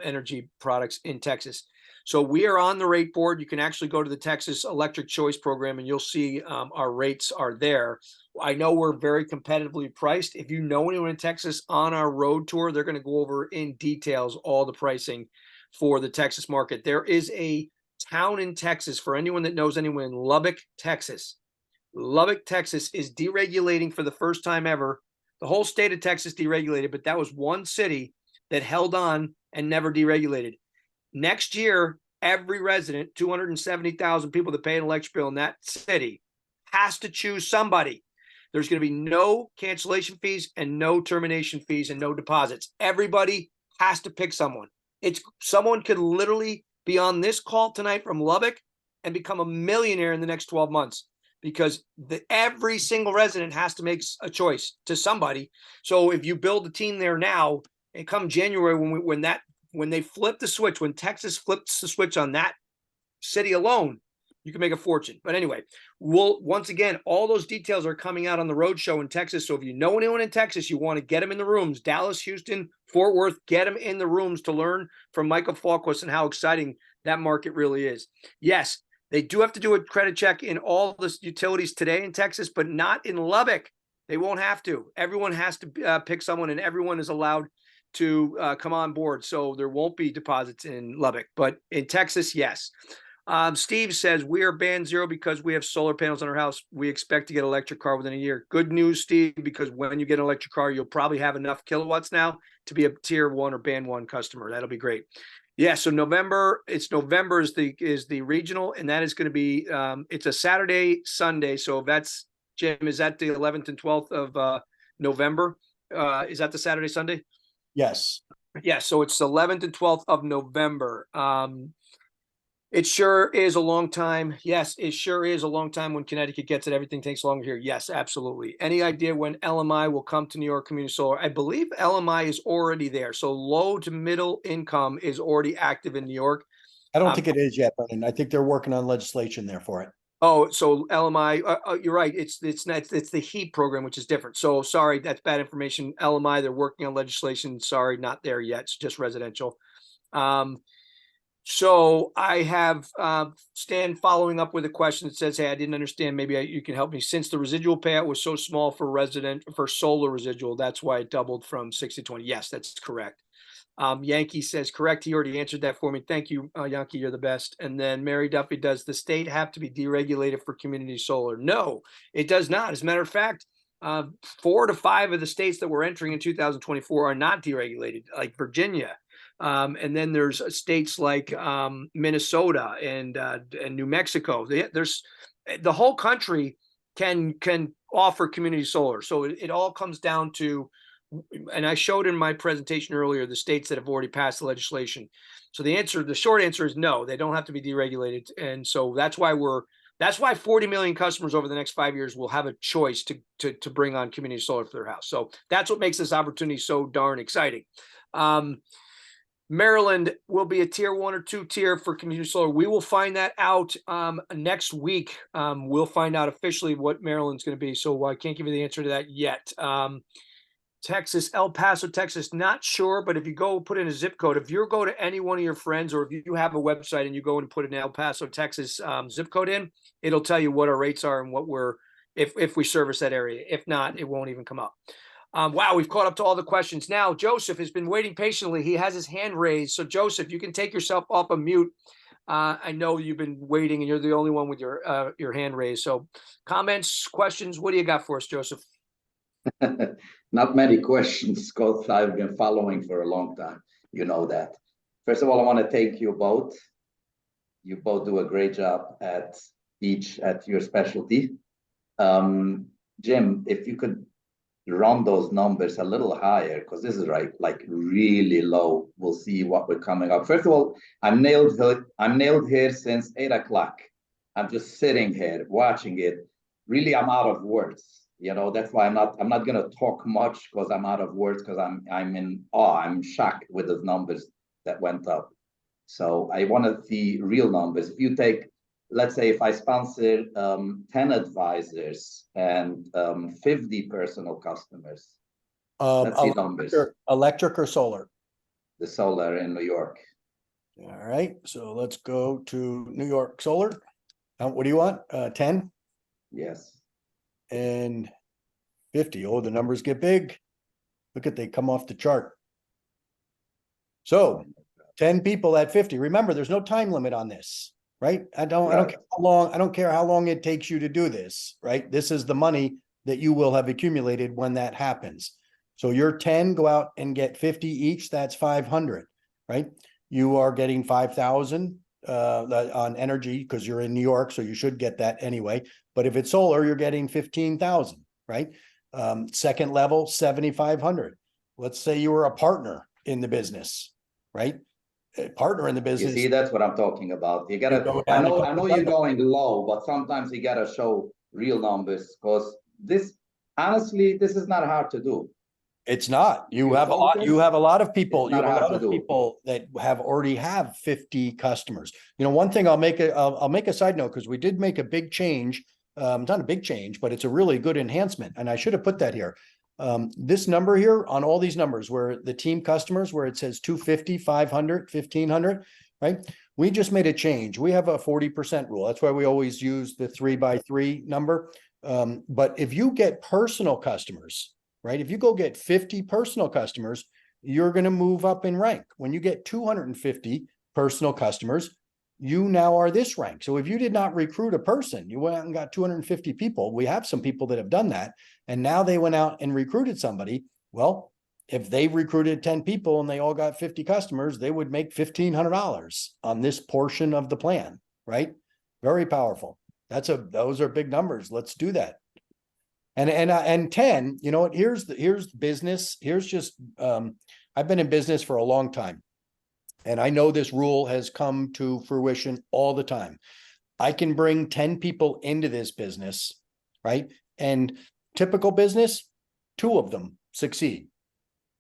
energy products in Texas? So we are on the rate board. You can actually go to the Texas Electric Choice Program and you'll see our rates are there. I know we're very competitively priced. If you know anyone in Texas on our road tour, they're going to go over in details all the pricing for the Texas market. There is a town in Texas, for anyone that knows anyone in Lubbock, Texas. Lubbock, Texas is deregulating for the first time ever. The whole state of Texas deregulated, but that was one city that held on and never deregulated. Next year, every resident, 270,000 people that pay an electric bill in that city, has to choose somebody. There's going to be no cancellation fees and no termination fees and no deposits. Everybody has to pick someone. Someone could literally be on this call tonight from Lubbock and become a millionaire in the next 12 months because every single resident has to make a choice to somebody. So if you build a team there now, and come January when they flip the switch, when Texas flips the switch on that city alone, you can make a fortune. But anyway, once again, all those details are coming out on the road show in Texas. So if you know anyone in Texas, you want to get them in the rooms, Dallas, Houston, Fort Worth, get them in the rooms to learn from Michael Falquist and how exciting that market really is. Yes, they do have to do a credit check in all the utilities today in Texas, but not in Lubbock. They won't have to. Everyone has to pick someone, and everyone is allowed to come on board. So there won't be deposits in Lubbock, but in Texas, yes. Steve says we are band zero because we have solar panels on our house. We expect to get an electric car within a year. Good news, Steve, because when you get an electric car, you'll probably have enough kilowatts now to be a tier 1 or band 1 customer. That'll be great. Yeah. So November is the regional, and that is going to be it's a Saturday, Sunday. So that's, Jim, is that the 11th and 12th of November? Is that the Saturday, Sunday? Yes. Yeah. So it's the 11th and 12th of November. It sure is a long time. Yes, it sure is a long time when Connecticut gets it. Everything takes longer here. Yes, absolutely. Any idea when LMI will come to New York Community Solar? I believe LMI is already there. So low to middle income is already active in New York. I don't think it is yet, Brenden. I think they're working on legislation there for it. Oh, so LMI, you're right. It's the HEAP program, which is different. So sorry, that's bad information. LMI, they're working on legislation. Sorry, not there yet. It's just residential. So I have Stan following up with a question that says, hey, I didn't understand. Maybe you can help me. Since the residual payout was so small for solar residual, that's why it doubled from 60 to 20. Yes, that's correct. Yankee says, correct. He already answered that for me. Thank you, Yankee. You're the best. And then Mary Duffy, does the state have to be deregulated for community solar? No, it does not. As a matter of fact, 4 to 5 of the states that we're entering in 2024 are not deregulated, like Virginia. And then there's states like Minnesota and New Mexico. There's the whole country can offer community solar. So it all comes down to, and I showed in my presentation earlier, the states that have already passed the legislation. So the short answer is no, they don't have to be deregulated. And so that's why 40 million customers over the next 5 years will have a choice to bring on community solar for their house. So that's what makes this opportunity so darn exciting. Maryland will be a tier 1 or 2 tier for community solar. We will find that out next week. We'll find out officially what Maryland's going to be. So I can't give you the answer to that yet. Texas, El Paso, Texas, not sure. But if you go put in a zip code, if you go to any one of your friends, or if you have a website and you go and put an El Paso, Texas zip code in, it'll tell you what our rates are and what if we service that area. If not, it won't even come up. Wow, we've caught up to all the questions. Now, Joseph has been waiting patiently. He has his hand raised. So, Joseph, you can take yourself off of mute. I know you've been waiting, and you're the only one with your hand raised. So, comments, questions, what do you got for us, Joseph? Not many questions, because I've been following for a long time. You know that. First of all, I want to thank you both. You both do a great job at your specialty. Jim, if you could run those numbers a little higher, because this is like really low. We'll see what we're coming up. First of all, I'm nailed here since 8 o'clock. I'm just sitting here watching it. Really, I'm out of words. You know, that's why I'm not gonna talk much, because I'm out of words, because I'm in awe. I'm shocked with the numbers that went up. So I wanted the real numbers. If you take, let's say, if I sponsor 10 advisors and 50 personal customers, let's see numbers. Electric or solar? The solar in New York. All right, so let's go to New York Solar. What do you want? 10? Yes. And 50. Oh, the numbers get big. Look at, they come off the chart. So 10 people at 50. Remember, there's no time limit on this, right? I don't care how long it takes you to do this, right? This is the money that you will have accumulated when that happens. So your 10 go out and get 50 each. That's 500, right? You are getting 5,000 on energy because you're in New York, so you should get that anyway. But if it's solar, you're getting 15,000, right? Second level, 7,500. Let's say you were a partner in the business, right? partner in the You business. see, that's what I'm talking about. You gotta, go I down a know couple you're levels. going low, but sometimes you gotta show real numbers because this, honestly, this is not hard to do. It's not. You You have a lot. focus, You have a lot of people. it's You not have a hard lot to of do. people that have already have 50 customers. You know, one thing I'll make a side note because we did make a big change. Not a big change, but it's a really good enhancement. And I should have put that here. This number here on all these numbers where the team customers, where it says 250, 500, 1500, right? We just made a change. We have a 40% rule. That's why we always use the 3x3 number. But if you get personal customers, right? If you go get 50 personal customers, you're going to move up in rank. When you get 250 personal customers, you now are this rank. So if you did not recruit a person, you went out and got 250 people. We have some people that have done that. And now they went out and recruited somebody. Well, if they recruited 10 people and they all got 50 customers, they would make $1,500 on this portion of the plan, right? Very powerful. Those are big numbers. Let's do that. And 10, you know what, here's business. Here's just, I've been in business for a long time. And I know this rule has come to fruition all the time. I can bring 10 people into this business, right? And typical business, 2 of them succeed.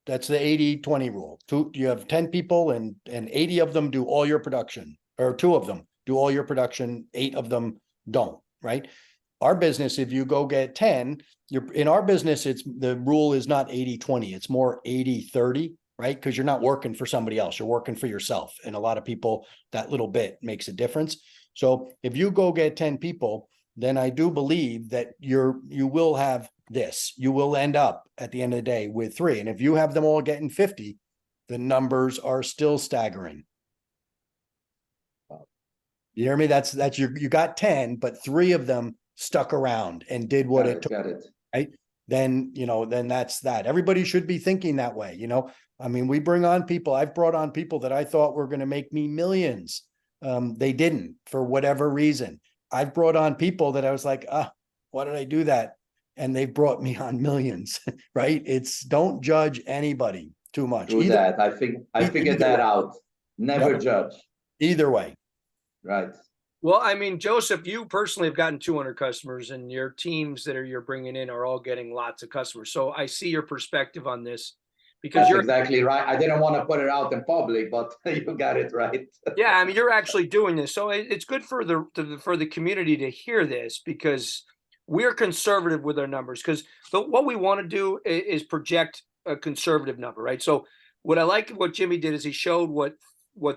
That's the 80-20 rule. You have 10 people and 80 of them do all your production, or 2 of them do all your production, 8 of them don't, right? Our business, if you go get 10, in our business, the rule is not 80-20, it's more 80-30, right? Because you're not working for somebody else, you're working for yourself. And a lot of people, that little bit makes a difference. So if you go get 10 people, then I do believe that you will have this. You will end up at the end of the day with 3. And if you have them all getting 50, the numbers are still staggering. You hear me? That's you got 10, but 3 of them stuck around and did what it took. Got it. Right? Then, then that's that. Everybody should be thinking that way. I mean, we bring on people. I've brought on people that I thought were going to make me millions. They didn't for whatever reason. I've brought on people that I was like, why did I do that? And they brought me on millions, right? Don't judge anybody too much. Through that, I figured that out. Never judge. Either way. Right. Well, I mean, Joseph, you personally have gotten 200 customers, and your teams that you're bringing in are all getting lots of customers. So I see your perspective on this, because That's exactly right. I didn't want to put it out in public, but you got it right. Yeah, I mean, you're actually doing this, so it's good for the community to hear this, because we're conservative with our numbers. Because what we want to do is project a conservative number, right? So what I like what Jimmy did is he showed what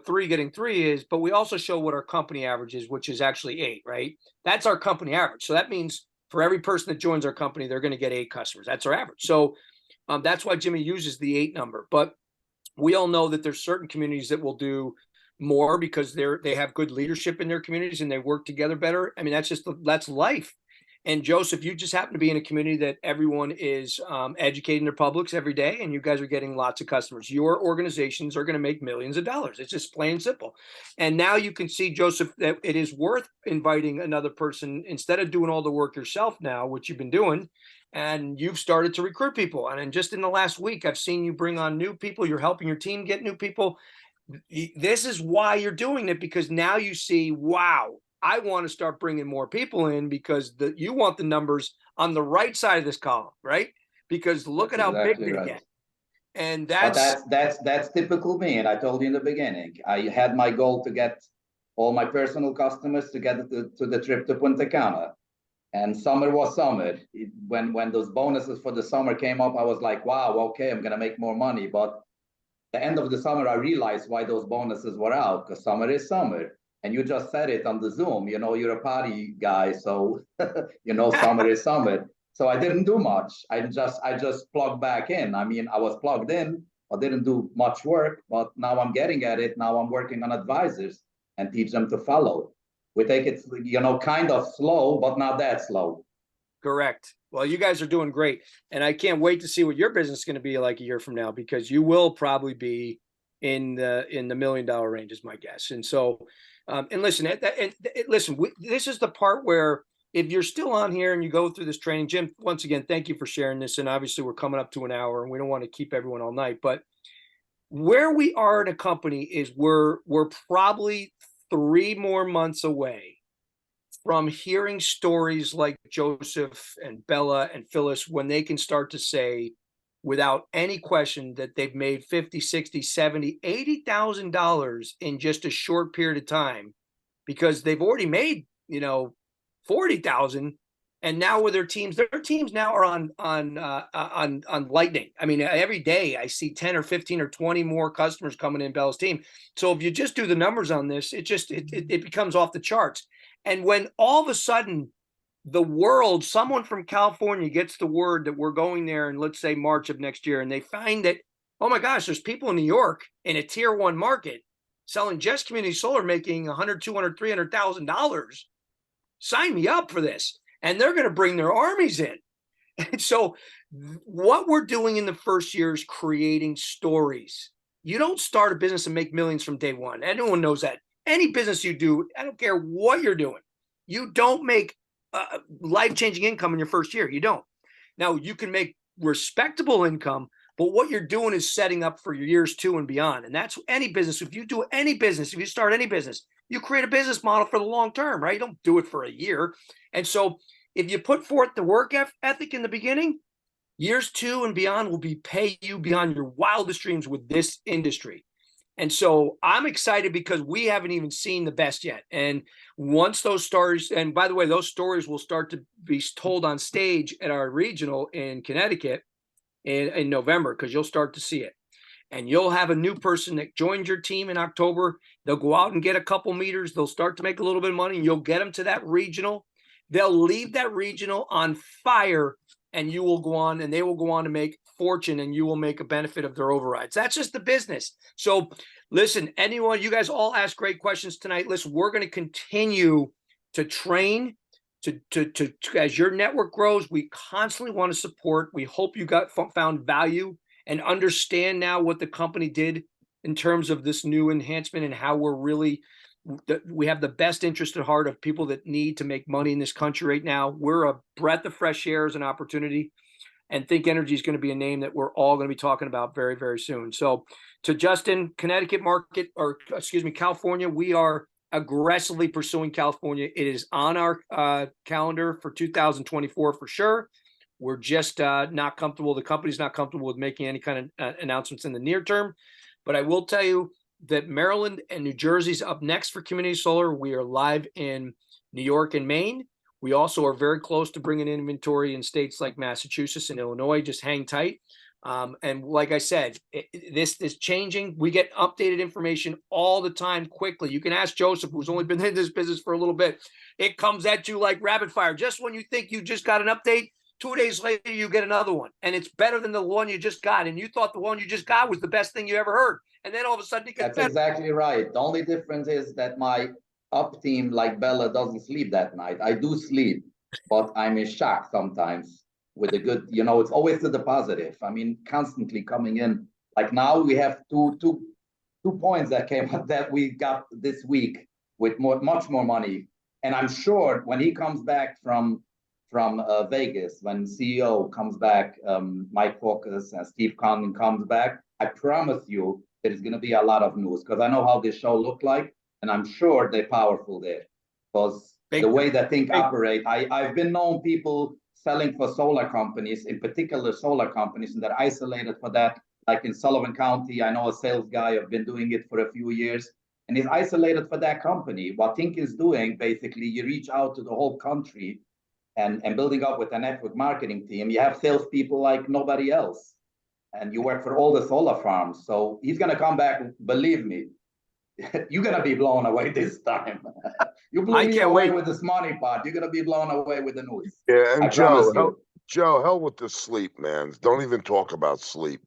3 getting 3 is, but we also show what our company average is, which is actually 8, right? That's our company average. So that means for every person that joins our company, they're going to get 8 customers. That's our average. So that's why Jimmy uses the 8 number. But we all know that there's certain communities that will do more because they have good leadership in their communities and they work together better. I mean, that's life. And Joseph, you just happen to be in a community that everyone is educating their publics every day, and you guys are getting lots of customers. Your organizations are going to make millions of dollars. It's just plain and simple. And now you can see, Joseph, that it is worth inviting another person instead of doing all the work yourself now, which you've been doing. And you've started to recruit people. And just in the last week, I've seen you bring on new people. You're helping your team get new people. This is why you're doing it, because now you see, wow, I want to start bringing more people in, because you want the numbers on the right side of this column, right? Because look at how big they get. And that's typical me. And I told you in the beginning, I had my goal to get all my personal customers to get to the trip to Punta Cana. And summer was summer. When those bonuses for the summer came up, I was like, wow, okay, I'm going to make more money. But the end of the summer, I realized why those bonuses were out, because summer is summer. And you just said it on the Zoom, you're a party guy. So, summer is summer. So I didn't do much. I just plugged back in. I mean, I was plugged in. I didn't do much work, but now I'm getting at it. Now I'm working on advisors and teach them to follow. We take it, kind of slow, but not that slow. Correct. Well, you guys are doing great. And I can't wait to see what your business is going to be like a year from now, because you will probably be in the $1 million range is my guess. And so, and listen, this is the part where if you're still on here and you go through this training, Jim, once again, thank you for sharing this. And obviously we're coming up to an hour and we don't want to keep everyone all night, but where we are in a company is we're probably 3 more months away from hearing stories like Joseph and Bella and Phyllis, when they can start to say without any question that they've made 50, 60, 70, $80,000 in just a short period of time, because they've already made, 40,000. And now with their teams now are on lightning. I mean, every day I see 10 or 15 or 20 more customers coming in Bella's team. So if you just do the numbers on this, it becomes off the charts. And when all of a sudden someone from California gets the word that we're going there in, let's say, March of next year, and they find that, oh my gosh, there's people in New York in a tier 1 market selling just community solar, making $100,000, $200,000, $300,000. Sign me up for this. And they're going to bring their armies in. And so what we're doing in the first year is creating stories. You don't start a business and make millions from day one. Everyone knows that. Any business you do, I don't care what you're doing, you don't make life-changing income in your first year. You don't. Now, you can make respectable income, but what you're doing is setting up for your years 2 and beyond. And that's any business. If you do any business, if you start any business, you create a business model for the long term, right? You don't do it for a year. And so if you put forth the work ethic in the beginning, years 2 and beyond will be pay you beyond your wildest dreams with this industry. And so I'm excited because we haven't even seen the best yet. And once those stories, and by the way, those stories will start to be told on stage at our regional in Connecticut in November, because you'll start to see it. And you'll have a new person that joins your team in October. They'll go out and get a couple meters. They'll start to make a little bit of money, and you'll get them to that regional. They'll leave that regional on fire, and you will go on, and they will go on to make fortune, and you will make a benefit of their overrides. That's just the business. So listen, anyone, you guys all ask great questions tonight. Listen, we're going to continue to train to as your network grows. We constantly want to support. We hope you found value and understand now what the company did in terms of this new enhancement, and how we have the best interest at heart of people that need to make money in this country right now. We're a breath of fresh air as an opportunity, and Think Energy is going to be a name that we're all going to be talking about very, very soon. So to Justin, Connecticut market, or excuse me, California, we are aggressively pursuing California. It is on our calendar for 2024 for sure. We're just not comfortable. The company's not comfortable with making any kind of announcements in the near term. But I will tell you that Maryland and New Jersey's up next for community solar. We are live in New York and Maine. We also are very close to bringing in inventory in states like Massachusetts and Illinois. Just hang tight. And like I said, this is changing. We get updated information all the time quickly. You can ask Joseph, who's only been in this business for a little bit. It comes at you like rapid fire. Just when you think you just got an update, 2 days later, you get another one. And it's better than the one you just got. And you thought the one you just got was the best thing you ever heard. And then all of a sudden, it gets That's exactly right. The only difference is that my up team, like Bella, doesn't sleep that night. I do sleep, but I'm in shock sometimes with the good, it's always to the positive. I mean, constantly coming in. Like now we have two points that came up that we got this week with much more money. And I'm sure when he comes back from Vegas, when CEO comes back, Mike Focus and Steve Condon comes back, I promise you there's going to be a lot of news, because I know how this show looked like, and I'm sure they're powerful there. Because the way that things operate, I've been known people selling for solar companies, in particular solar companies, and they're isolated for that. Like in Sullivan County, I know a sales guy, I've been doing it for a few years, and he's isolated for that company. What Think is doing, basically, you reach out to the whole country and building up with a network marketing team. You have salespeople like nobody else, and you work for all the solar farms. So he's going to come back, believe me. You're going to be blown away this time. You blew me away with this money part. You're going to be blown away with the news. Yeah, and Joe, hell with the sleep, man. Don't even talk about sleep.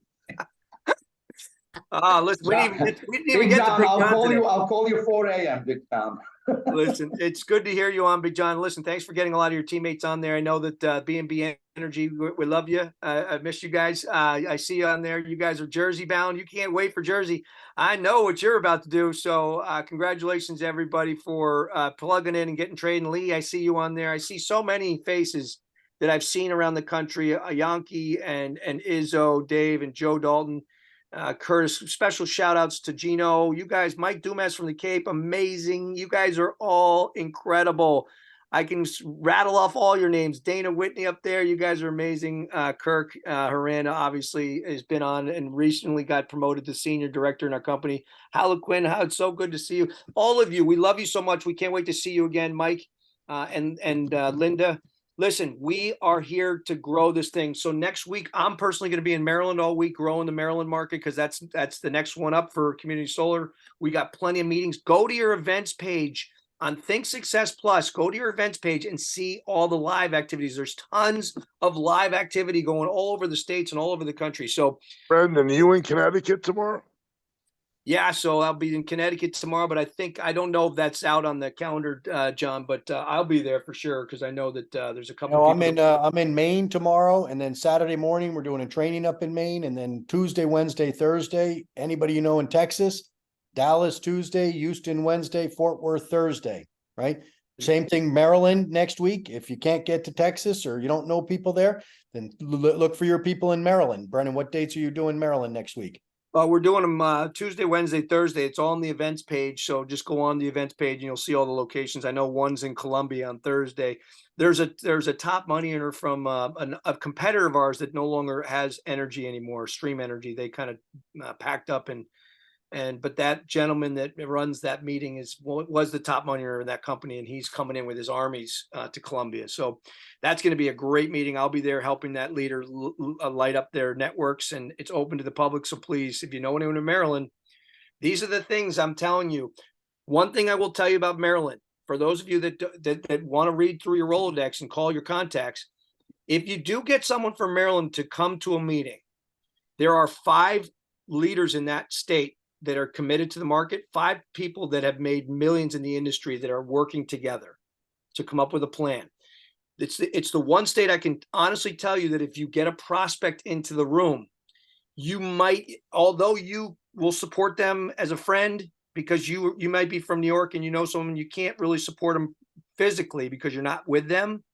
Listen, we didn't even get to Big John. I'll call you 4 a.m., Big John. Listen, it's good to hear you on, Big John. Listen, thanks for getting a lot of your teammates on there. I know that B&B Energy, we love you. I miss you guys. I see you on there. You guys are Jersey bound. You can't wait for Jersey. I know what you're about to do. So congratulations, everybody, for plugging in and getting trading. Lee, I see you on there. I see so many faces that I've seen around the country. Yankee and Izzo, Dave, and Joe Dalton. Curtis, special shout outs to Gino. You guys, Mike Dumas from the Cape, amazing. You guys are all incredible. I can rattle off all your names. Dana Whitney up there. You guys are amazing. Kirk Harana obviously has been on and recently got promoted to senior director in our company. Harlequin, how it's so good to see you. All of you, we love you so much. We can't wait to see you again, Mike and Linda. Listen, we are here to grow this thing. So next week, I'm personally going to be in Maryland all week, growing the Maryland market, because that's the next one up for Community Solar. We got plenty of meetings. Go to your events page on Think Success Plus. Go to your events page and see all the live activities. There's tons of live activity going all over the states and all over the country. So, Brenden, are you in Connecticut tomorrow? yeah, so I'll be in Connecticut tomorrow, but I don't know if that's out on the calendar, John, but I'll be there for sure, because I know that there's a couple. No, people I'm in Maine tomorrow, and then Saturday morning we're doing a training up in Maine, and then Tuesday, Wednesday, Thursday. Anybody you know in Texas, Dallas Tuesday, Houston Wednesday, Fort Worth Thursday, right? Same thing, Maryland next week. If you can't get to Texas or you don't know people there, then look for your people in Maryland. Brennan, what dates are you doing Maryland next week? We're doing them Tuesday, Wednesday, Thursday. It's all on the events page. So just go on the events page and you'll see all the locations. I know one's in Columbia on Thursday. There's a top money earner from a competitor of ours that no longer has energy anymore, Stream Energy. They kind of packed up but that gentleman that runs that meeting was the top money earner in that company, and he's coming in with his armies to Columbia. So that's going to be a great meeting. I'll be there helping that leader light up their networks, and it's open to the public. So please, if you know anyone in Maryland, these are the things I'm telling you. One thing I will tell you about Maryland, for those of you that want to read through your Rolodex and call your contacts, if you do get someone from Maryland to come to a meeting, there are 5 leaders in that state that are committed to the market, 5 people that have made millions in the industry that are working together to come up with a plan. It's the one state I can honestly tell you that if you get a prospect into the room, you might, although you will support them as a friend, because you might be from New York and you know someone, you can't really support them physically because you're not with them,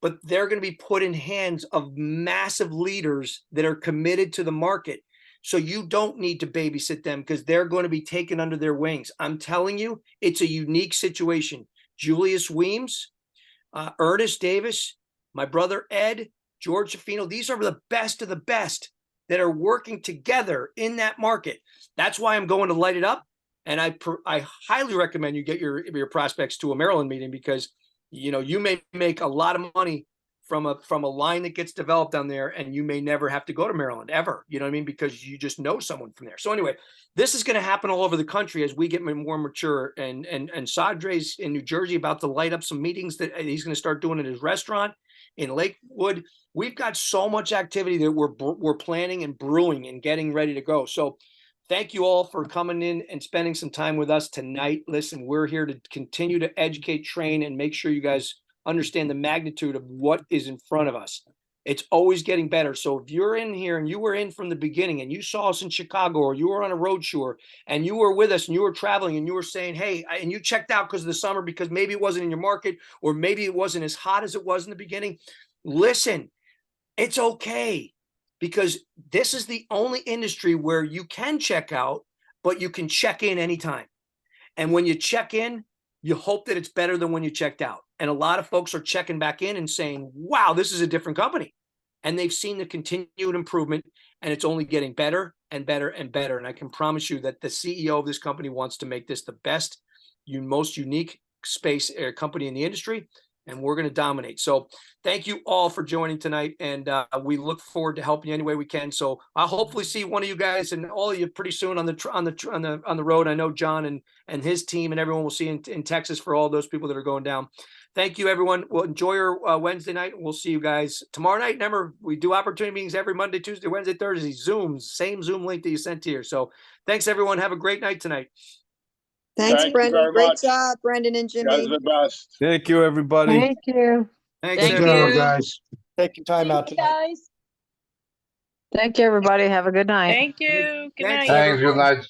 but they're going to be put in hands of massive leaders that are committed to the market. So you don't need to babysit them because they're going to be taken under their wings. I'm telling you, it's a unique situation. Julius Weems, Ernest Davis, my brother Ed, George Shafino, these are the best of the best that are working together in that market. That's why I'm going to light it up. And I highly recommend you get your prospects to a Maryland meeting, because you may make a lot of money from a line that gets developed down there, and you may never have to go to Maryland ever. You know what I mean? Because you just know someone from there. So anyway, this is going to happen all over the country as we get more mature. And Sadre's in New Jersey about to light up some meetings that he's going to start doing at his restaurant in Lakewood. We've got so much activity that we're planning and brewing and getting ready to go. So thank you all for coming in and spending some time with us tonight. Listen, we're here to continue to educate, train, and make sure you guys understand the magnitude of what is in front of us. It's always getting better. So if you're in here and you were in from the beginning and you saw us in Chicago, or you were on a road tour and you were with us and you were traveling and you were saying, hey, and you checked out because of the summer, because maybe it wasn't in your market, or maybe it wasn't as hot as it was in the beginning, listen, it's okay, because this is the only industry where you can check out, but you can check in anytime. And when you check in, you hope that it's better than when you checked out. And a lot of folks are checking back in and saying, wow, this is a different company. And they've seen the continued improvement, and it's only getting better and better and better. And I can promise you that the CEO of this company wants to make this the best, most unique space company in the industry, and we're going to dominate. So thank you all for joining tonight, and we look forward to helping you any way we can. So I'll hopefully see one of you guys and all of you pretty soon on the road. I know John and his team and everyone will see in Texas for all those people that are going down. Thank you, everyone. Well, enjoy your Wednesday night. We'll see you guys tomorrow night. Remember, we do opportunity meetings every Monday, Tuesday, Wednesday, Thursday. Zooms, same Zoom link that you sent here. So thanks, everyone. Have a great night tonight. Thanks, Thank you Brenden. very Great much. job, Brenden and You guys Jimmy. are the best. Thank you, everybody. Thank you. Thanks, Thank everyone. you. guys. Taking time out Thank you, tonight. guys. Thank you, everybody. Have a good night. Thank you. Good Thanks, night. Thanks, good everyone. night.